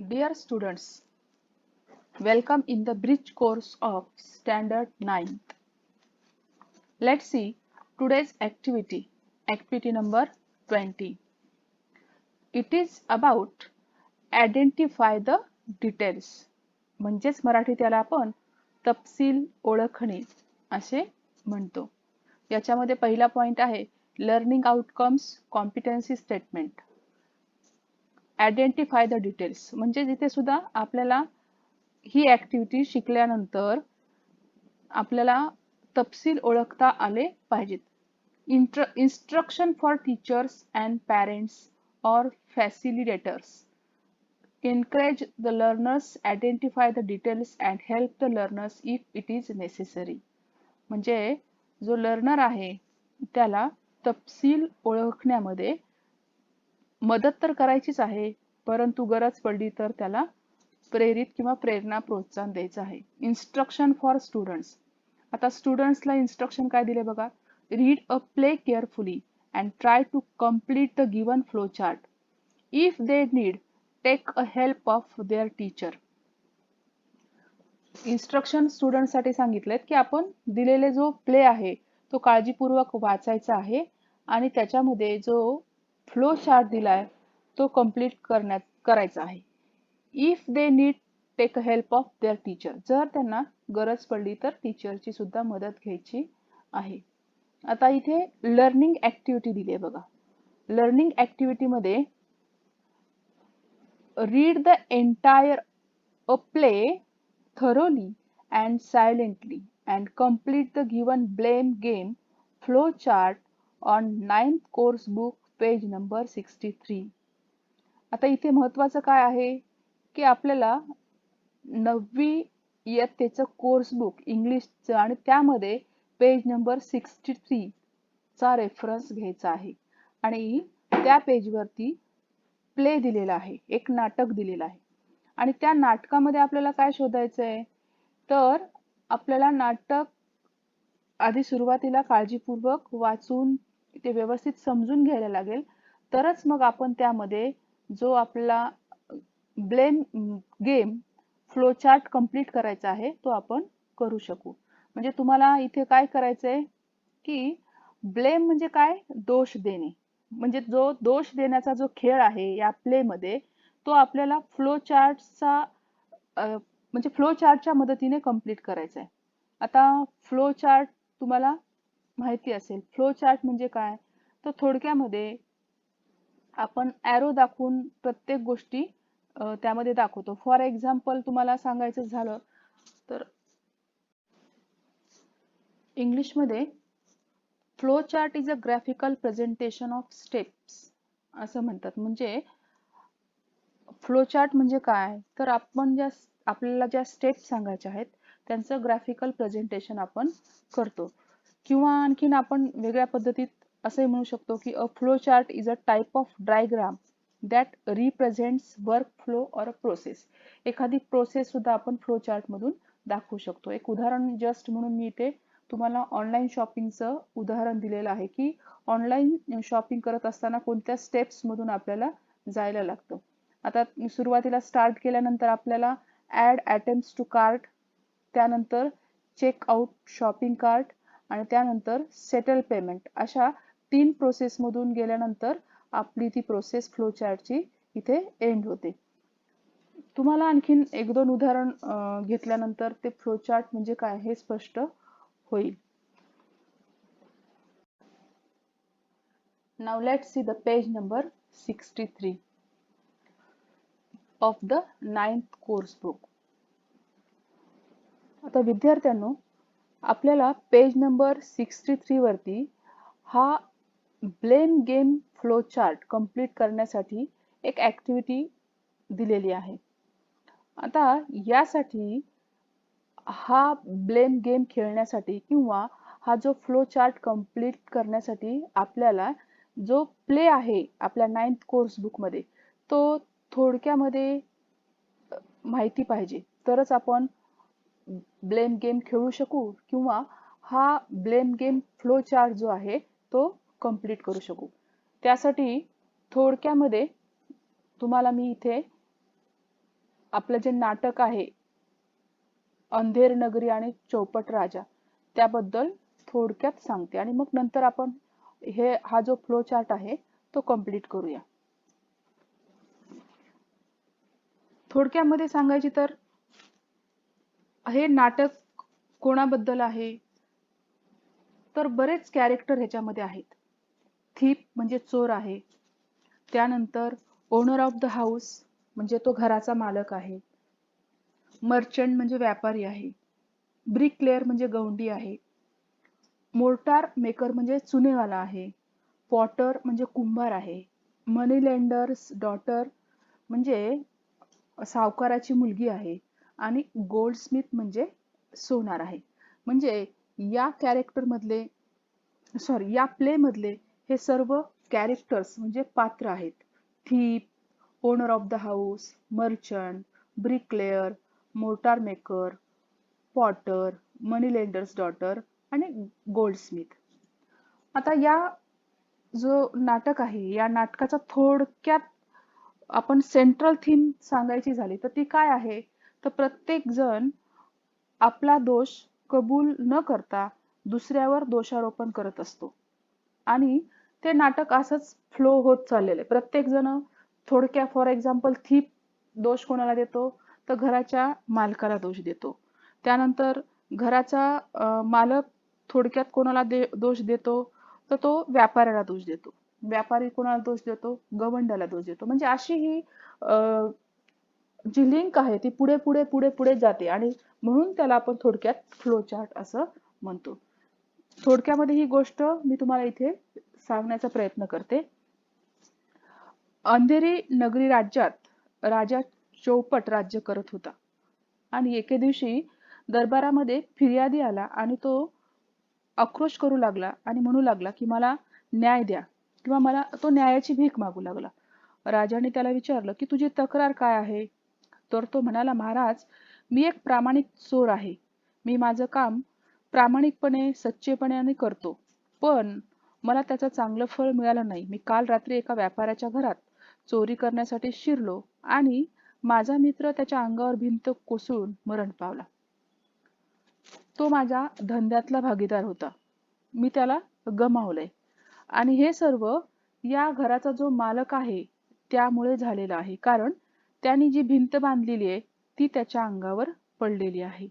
Dear students, welcome in the bridge course of Standard 9th. Let's see today's activity, activity number 20. It is about identify the details. म्हणजेच मराठीत याला आपण तपशील ओळखणे असे म्हणतो. याच्यामध्ये पहिला पॉइंट आहे learning outcomes competency statement. Identify the details म्हणजे जिथे सुद्धा आपल्याला ही ऍक्टिव्हिटी शिकल्यानंतर आपल्याला तपशील ओळखता आले पाहिजेत. Instruction for teachers and parents और facilitators. Encourage the learners, identify the details and help the learners if it is necessary. म्हणजे जो लर्नर आहे त्याला तपशील ओळखण्यामध्ये मदत तर करायचीच आहे, परंतु गरज पडली तर त्याला प्रेरित किंवा प्रेरणा प्रोत्साहन द्यायचं आहे. Instruction for students. आता स्टुडंट्सला इन्स्ट्रक्शन काय दिले बघा. Read a play carefully and try to complete the given flow chart. If they need take a help of their teacher. Instruction स्टुडंटसाठी सांगितलेत की आपण दिलेले जो प्ले आहे तो काळजीपूर्वक वाचायचा आहे आणि त्याच्यामध्ये जो फ्लो चार्ट दिलाय तो कम्प्लीट करायचा आहे. If they need take a help of their teacher. जर त्यांना गरज पडली तर टीचरची सुद्धा मदत घ्यायची आहे. आता इथे लर्निंग ऍक्टिव्हिटी दिली आहे बघा. लर्निंग ऍक्टिव्हिटी मध्ये read the entire a play thoroughly and silently and complete the given blame game flow chart on 9th course book page number 63. आता इथे महत्वाचं काय आहे की आपल्याला 9वी इयत्तेचं कोर्स बुक इंग्लिशचं आणि त्यामध्ये पेज नंबर 63 चा रेफरन्स घ्यायचा आहे आणि त्या पेजवरती प्ले दिलेला आहे, एक नाटक दिलेलं आहे आणि त्या नाटकामध्ये आपल्याला काय शोधायचं आहे तर आपल्याला नाटक आधी सुरुवातीला काळजीपूर्वक वाचून ते व्यवस्थित समजून घ्यायला लागेल, तरच मग आपण त्यामध्ये जो आपला blame game flow chart complete करायचा आहे तो आपण करू शकू. म्हणजे तुम्हाला इथे काय करायचंय की ब्लेम म्हणजे काय, दोष देणे. म्हणजे जो दोष देण्याचा जो खेळ आहे या प्ले मध्ये तो आपल्याला फ्लो चार्टचा म्हणजे फ्लो चार्टच्या मदतीने कंप्लीट करायचा आहे. आता फ्लो चार्ट तुम्हाला माहिती असेल. फ्लो चार्ट म्हणजे काय, तर थोडक्यामध्ये आपण ॲरो दाखवून प्रत्येक गोष्टी त्यामध्ये दाखवतो. फॉर एक्झाम्पल तुम्हाला सांगायचं झालं तर इंग्लिशमध्ये flow chart is a graphical presentation of steps असं म्हणतात. म्हणजे फ्लो चार्ट म्हणजे काय, तर आपण आपल्याला ज्या स्टेप सांगायच्या आहेत त्यांचं ग्राफिकल प्रेझेंटेशन आपण करतो. किंवा आणखीन आपण वेगळ्या पद्धतीत असंही म्हणू शकतो की a flow chart is a type of diagram that represents work flow or a process. एखादी प्रोसेस सुद्धा आपण फ्लो चार्ट मधून दाखवू शकतो. एक उदाहरण जस्ट म्हणून मी इथे तुम्हाला ऑनलाईन शॉपिंगचं उदाहरण दिलेलं आहे की ऑनलाईन शॉपिंग करत असताना कोणत्या स्टेप्स मधून आपल्याला जायला लागतं. आता सुरुवातीला स्टार्ट केल्यानंतर आपल्याला ऍड आयटम्स टू कार्ट, त्यानंतर चेक आउट शॉपिंग कार्ट आणि त्यानंतर सेटल पेमेंट, अशा 3 प्रोसेस मधून गेल्यानंतर आपली ती प्रोसेस फ्लो चार्टची इथे एंड होते. तुम्हाला आणखीन 1-2 उदाहरण घेतल्यानंतर ते फ्लो चार्ट म्हणजे काय हे स्पष्ट होईल. Now let's see the page number 63 of the 9th course book. आता विद्यार्थ्यांनो, आपल्याला पेज नंबर 63 वरती हा blame game flow chart complete करण्यासाठी एक ऍक्टिव्हिटी दिलेली आहे. आता यासाठी हा ब्लेम गेम खेळण्यासाठी किंवा हा जो फ्लो चार्ट कंप्लीट करण्यासाठी आपल्याला जो प्ले आहे आपल्या 9th कोर्स बुक मध्ये तो थोडक्यामध्ये माहिती पाहिजे, तरच आपण ब्लेम गेम खेळू शकू किंवा हा ब्लेम गेम फ्लो चार्ट जो आहे तो कंप्लीट करू शकू. त्यासाठी थोडक्यामध्ये तुम्हाला मी इथे आपलं जे नाटक आहे अंधेर नगरी आणि चौपट राजा त्याबद्दल थोडक्यात सांगते आणि मग नंतर आपण हा जो फ्लो चार्ट आहे तो कंप्लीट करूया. थोडक्यामध्ये सांगायची तर हे नाटक कोणाबद्दल आहे, तर बरेच कॅरेक्टर ह्याच्यामध्ये आहेत. थीप म्हणजे चोर आहे, त्यानंतर ओनर ऑफ द हाऊस म्हणजे तो घराचा मालक आहे, मर्चंट म्हणजे व्यापारी आहे, ब्रिकलेअर म्हणजे गवंडी आहे, मोर्टार मेकर म्हणजे चुनेवाला आहे, पॉटर म्हणजे कुंभार आहे, मनी लेंडर्स डॉटर म्हणजे सावकाराची मुलगी आहे आणि गोल्डस्मिथ म्हणजे सोनार आहे. म्हणजे या कॅरेक्टर मधले या प्ले मधले हे सर्व कॅरेक्टर्स म्हणजे पात्र आहेत. Thief, owner of the house, merchant, ब्रिकलेअर, mortar maker, Potter, money lender's daughter आणि गोल्डस्मिथ. आता या जो नाटक आहे या नाटकाचा थोडक्यात आपण सेंट्रल थीम सांगायची झाली तर ती काय आहे, तर प्रत्येक जण आपला दोष कबूल न करता दुसऱ्यावर दोषारोपण करत असतो आणि ते नाटक असंच फ्लो होत चाललेलं आहे. प्रत्येक जण थोडक्यात फॉर एक्झाम्पल थीप दोष कोणाला देतो, तर घराच्या मालकाला दोष देतो. त्यानंतर घराचा मालक थोडक्यात कोणाला दोष देतो, तर तो व्यापाऱ्याला दोष देतो. व्यापारी कोणाला दोष देतो, गवंड्याला दोष देतो. म्हणजे अशी ही जी लिंक आहे ती पुढे पुढे पुढे पुढे जाते आणि म्हणून त्याला आपण थोडक्यात फ्लो चार्ट असं म्हणतो. थोडक्यामध्ये ही गोष्ट मी तुम्हाला इथे सांगण्याचा प्रयत्न करते. अंधेरी नगरी राज्यात राजा चौपट राज्य करत होता आणि एके दिवशी दरबारामध्ये फिर्यादी आला आणि तो आक्रोश करू लागला आणि म्हणू लागला की मला न्याय द्या किंवा मला तो न्यायाची भीक मागू लागला. राजाने त्याला विचारलं की तुझी तक्रार काय आहे, तर तो म्हणाला महाराज मी एक प्रामाणिक चोर आहे. मी माझं काम प्रामाणिकपणे सच्चेपणाने करतो, पण मला त्याचं चांगलं फळ मिळालं नाही. मी काल रात्री एका व्यापाऱ्याच्या घरात चोरी करण्यासाठी शिरलो आणि माझा मित्र त्याच्या अंगावर भिंत कोसळून मरण पावला. तो माझ्या धंद्यातला भागीदार होता. मी त्याला गमावलंय आणि हे सर्व या घराचा जो मालक आहे त्यामुळे झालेलं आहे, कारण त्याने जी भिंत बांधलेली आहे ती त्याच्या अंगावर पडलेली आहे.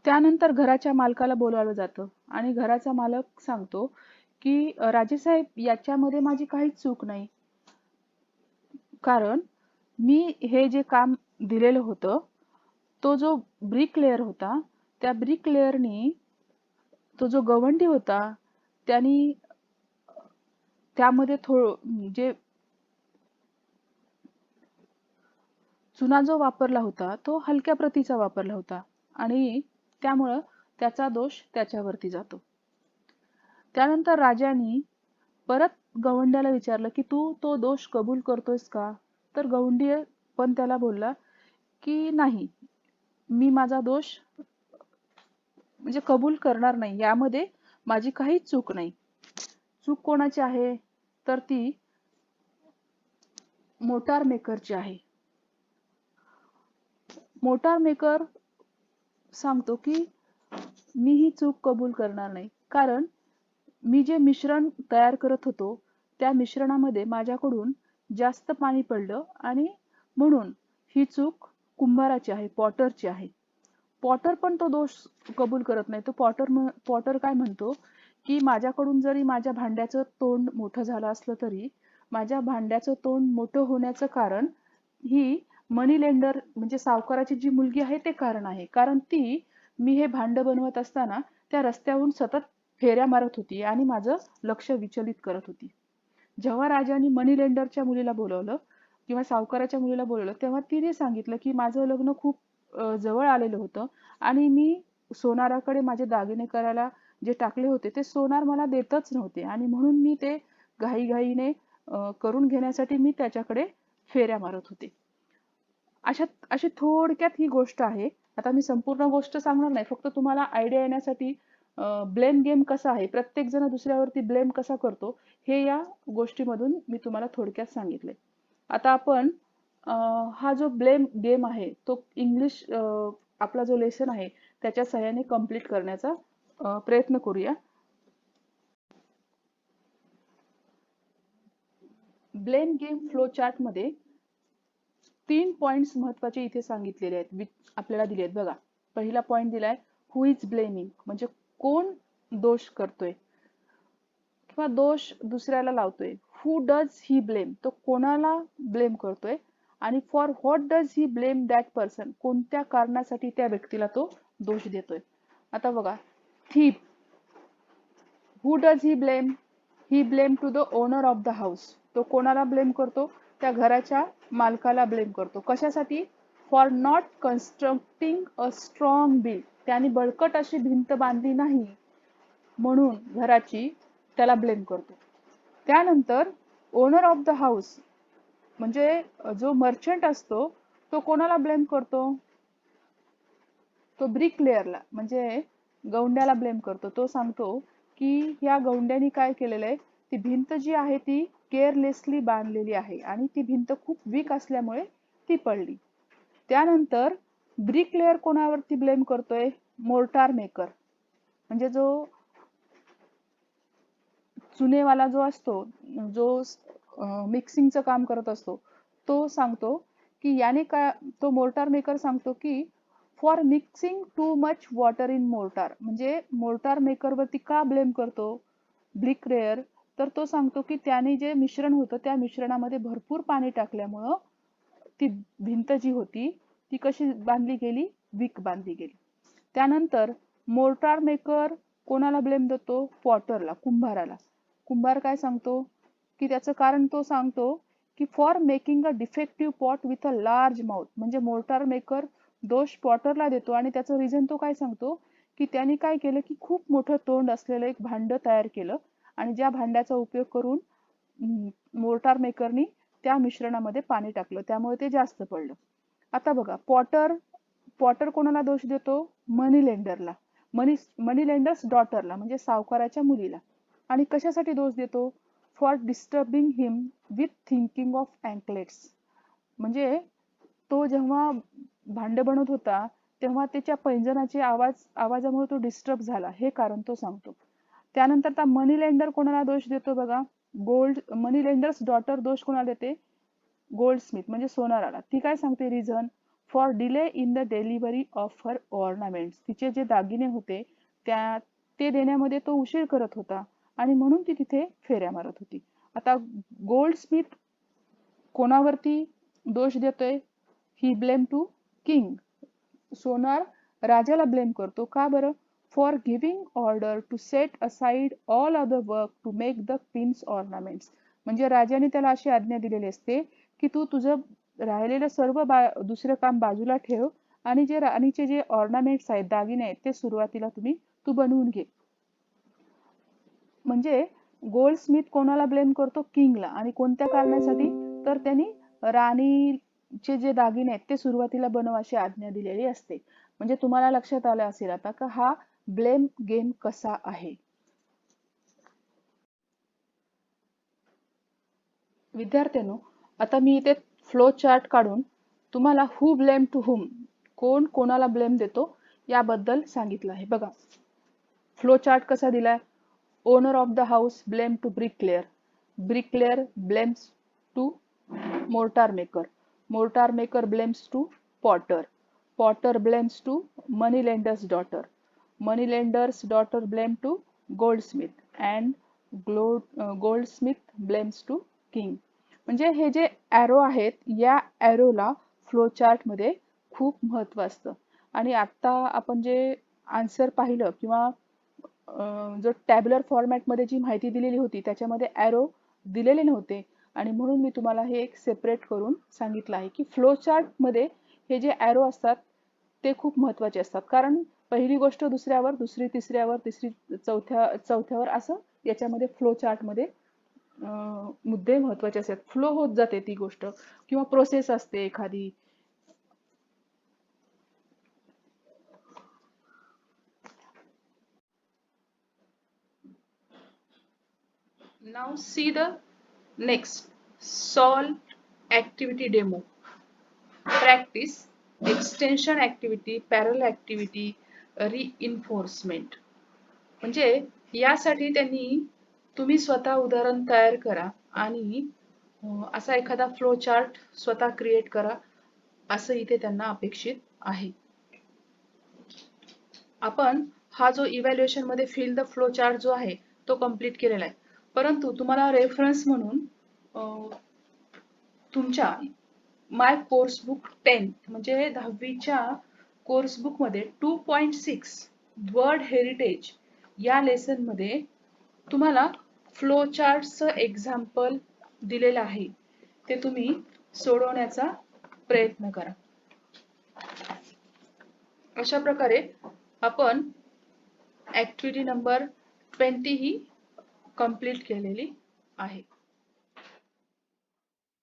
त्यानंतर घराच्या मालकाला बोलावलं जातं आणि घराचा मालक सांगतो की राजेसाहेब याच्यामध्ये माझी काहीच चूक नाही, कारण मी हे जे काम दिलेलं होतं तो जो ब्रिकलेअर होता त्या ब्रिकलेअरनी तो जो गवंडी होता त्यांनी त्यामध्ये जे चुना जो वापरला होता तो हलक्या प्रतीचा वापरला होता आणि त्यामुळं त्याचा दोष त्याच्यावरती जातो. त्यानंतर राजाने परत गवंड्याला विचारलं की तू तो दोष कबूल करतोयस का, तर गवंडी पण त्याला बोलला की नाही, मी माझा दोष म्हणजे कबूल करणार नाही, यामध्ये माझी काही चूक नाही. चूक कोणाची आहे, तर ती मोटार मेकरची आहे. मोटार मेकर सांगतो की मी ही चूक कबूल करणार नाही, कारण मी जे मिश्रण तयार करत होतो त्या मिश्रणामध्ये माझ्याकडून जास्त पाणी पडलं आणि म्हणून ही चूक कुंभाराची आहे, पॉटरची आहे. पॉटर पण तो दोष कबूल करत नाही. तो पॉटर काय म्हणतो की माझ्याकडून जरी माझ्या भांड्याचं तोंड मोठं झालं असलं तरी माझ्या भांड्याचं तोंड मोठं होण्याचं कारण ही मनी लेंडर म्हणजे सावकाराची जी मुलगी आहे ते कारण आहे. कारण ती मी हे भांड बनवत असताना त्या रस्त्यावरून सतत फेऱ्या मारत होती आणि माझं लक्ष विचलित करत होती. जेव्हा राजाने मनी लेंडरच्या मुलीला बोलवलं किंवा सावकाराच्या मुलीला बोलवलं तेव्हा तिने सांगितलं की माझं लग्न खूप जवळ आलेलं होतं आणि मी सोनाराकडे माझे दागिने करायला जे टाकले होते ते सोनार मला देतच नव्हते आणि म्हणून मी ते घाईघाईने करून घेण्यासाठी मी त्याच्याकडे फेऱ्या मारत होते. अशी थोडक्यात ही गोष्ट आहे. आता मी संपूर्ण गोष्ट सांगणार नाही, फक्त तुम्हाला आयडिया येण्यासाठी ब्लेम गेम कसा आहे, प्रत्येक जण दुसऱ्यावरती ब्लेम कसा करतो हे या गोष्टीमधून मी तुम्हाला थोडक्यात सांगितले. आता आपण हा जो ब्लेम गेम आहे तो इंग्लिश आपला जो लेसन आहे त्याच्या सहाय्याने कंप्लीट करण्याचा प्रयत्न करूया. ब्लेम गेम फ्लो चार्ट मध्ये 3 पॉइंट्स महत्वाचे इथे सांगितलेले आहेत, आपल्याला दिले आहेत बघा. पहिला पॉइंट दिलाय हु इज ब्लेमिंग, म्हणजे कोण दोष करतोय किंवा दोष दुसऱ्याला लावतोय. हु डज ही ब्लेम, तो कोणाला ब्लेम करतोय. आणि for what does he blame that person, कोणत्या कारणासाठी त्या व्यक्तीला तो दोष देतोय. आता बघा, thief, who does he blame, he blame to the owner of the house, तो कोणाला ब्लेम करतो, त्या घराच्या मालकाला ब्लेम करतो. कशासाठी, for not constructing a strong build, त्याने बळकट अशी भिंत बांधली नाही म्हणून घराची, त्याला ब्लेम करतो. त्यानंतर ओनर ऑफ द हाऊस, म्हणजे जो मर्चंट असतो तो कोणाला ब्लेम करतो, तो ब्रिक लेअरला, म्हणजे गौंड्याला ब्लेम करतो. तो सांगतो की ह्या गौंड्यानी काय केलेलं आहे, ती भिंत जी आहे ती केअरलेसली बांधलेली आहे आणि ती भिंत खूप वीक असल्यामुळे ती पडली. त्यानंतर ब्रिक लेअर कोणावरती ब्लेम करतोय, मोर्टार मेकर, म्हणजे जो चुनेवाला जो असतो, जो मिक्सिंगचं काम करत असतो, तो सांगतो की याने काय, तो मोर्टार मेकर सांगतो की for mixing too much water in mortar, म्हणजे मोर्टार मेकर वरती का ब्लेम करतो ब्रिक लेअर, तर तो सांगतो की त्याने जे मिश्रण होतं त्या मिश्रणामध्ये भरपूर पाणी टाकल्यामुळं ती भिंत जी होती ती कशी बांधली गेली, वीक बांधली गेली. त्यानंतर मोर्टार मेकर कोणाला ब्लेम देतो, पॉटरला, कुंभाराला. कुंभार काय सांगतो की त्याचं कारण तो सांगतो की for making a defective pot with a large mouth, म्हणजे मोर्टार मेकर दोष पॉटरला देतो आणि त्याचं रिझन तो काय सांगतो की त्यांनी काय केलं की खूप मोठं तोंड असलेलं एक भांड तयार केलं आणि ज्या भांड्याचा उपयोग करून मोर्टार मेकरनी त्या मिश्रणामध्ये पाणी टाकलं, त्यामुळे ते जास्त पडलं. आता बघा, पॉटर, पॉटर कोणाला दोष देतो, मनी लेंडरला, मनी लेंडर्स डॉटरला, म्हणजे सावकाराच्या मुलीला. आणि कशासाठी दोष देतो, for disturbing him with thinking of anklets, म्हणजे तो जेव्हा भांड बनवत होता तेव्हा त्याच्या पैंजणाचे आवाजामुळे तो डिस्टर्ब झाला, हे कारण तो सांगतो. त्यानंतर त्या मनी लेंडर कोणाला दोष देतो बघा, मनी लेंडर्स डॉटर दोष कोणाला देते, गोल्डस्मिथ, म्हणजे सोनाराला. ती काय सांगते reason, for delay in the delivery of her ornaments, तिचे जे दागिने होते ते देण्यामध्ये तो उशीर करत होता आणि म्हणून ती तिथे फेऱ्या मारत होती. आता गोल्डस्मिथ कोणावरती दोष देतोय, ही ब्लेम टू किंग, सोनार राजाला ब्लेम करतो. का बरं, for giving order to set aside all other work to make the queen's ornaments, म्हणजे राजाने त्याला अशी आज्ञा दिलेली असते की तू तुझं राहिलेलं सर्व दुसरं काम बाजूला ठेव आणि जे राणीचे जे ऑर्नामेंट्स आहेत, दागिने आहेत, ते सुरुवातीला तू बनवून घे. म्हणजे गोल्डस्मिथ कोणाला ब्लेम करतो, किंगला. आणि कोणत्या कारणासाठी, तर त्यांनी राणीचे जे दागिने आहेत ते सुरुवातीला बनव अशी आज्ञा दिलेली असते. म्हणजे तुम्हाला लक्षात आलं असेल आता का हा ब्लेम गेम कसा आहे. विद्यार्थ्यांनो, आता मी इथे फ्लो चार्ट काढून तुम्हाला हु ब्लेम टू हुम, कोण कोणाला ब्लेम देतो याबद्दल सांगितलं आहे. बघा, फ्लो चार्ट कसा दिलाय, owner of the house blame to bricklayer, bricklayer blames to mortar maker, mortar maker blames to potter, potter blames to money lender's daughter, money lender's daughter blame to goldsmith and goldsmith blames to king. म्हणजे हे जे arrow आहेत या ॲरोला flow chart मध्ये खूप महत्व असतं. आणि आता आपण जे आन्सर पाहिलं किंवा जो टॅब्युलर फॉर्मॅटमध्ये जी माहिती दिलेली होती त्याच्यामध्ये ॲरो दिलेले नव्हते आणि म्हणून मी तुम्हाला हे एक सेपरेट करून सांगितलं आहे की फ्लो चार्टमध्ये हे जे ॲरो असतात ते खूप महत्त्वाचे असतात. कारण पहिली गोष्ट दुसऱ्यावर, दुसरी तिसऱ्यावर, तिसरी चौथ्यावर, असं याच्यामध्ये फ्लो चार्टमध्ये मुद्दे महत्त्वाचे असतात. फ्लो होत जाते ती गोष्ट किंवा प्रोसेस असते एखादी. Now see the next solve activity demo. Practice, extension activity, पॅरल ऍक्टिव्हिटी, रिइन्फोर्समेंट. म्हणजे यासाठी त्यांनी तुम्ही स्वतः उदाहरण तयार करा आणि असा एखादा फ्लो चार्ट स्वतः क्रिएट करा, असं इथे त्यांना अपेक्षित आहे. आपण हा जो इव्हॅल्युएशन मध्ये फिल द फ्लो चार्ट जो आहे तो कंप्लीट केलेला आहे. परंतु तुम्हाला रेफरन्स म्हणून तुमच्या माय कोर्स बुक 10 म्हणजे 10वीच्या कोर्स बुक मध्ये 2.6 वर्ड हेरिटेज या लेसन मध्ये तुम्हाला फ्लो चार्टचं एक्झाम्पल दिलेलं आहे. ते तुम्ही सोडवण्याचा प्रयत्न करा. अशा प्रकारे आपण ऍक्टिव्हिटी नंबर 20 ही कंप्लीट केलेली आहे.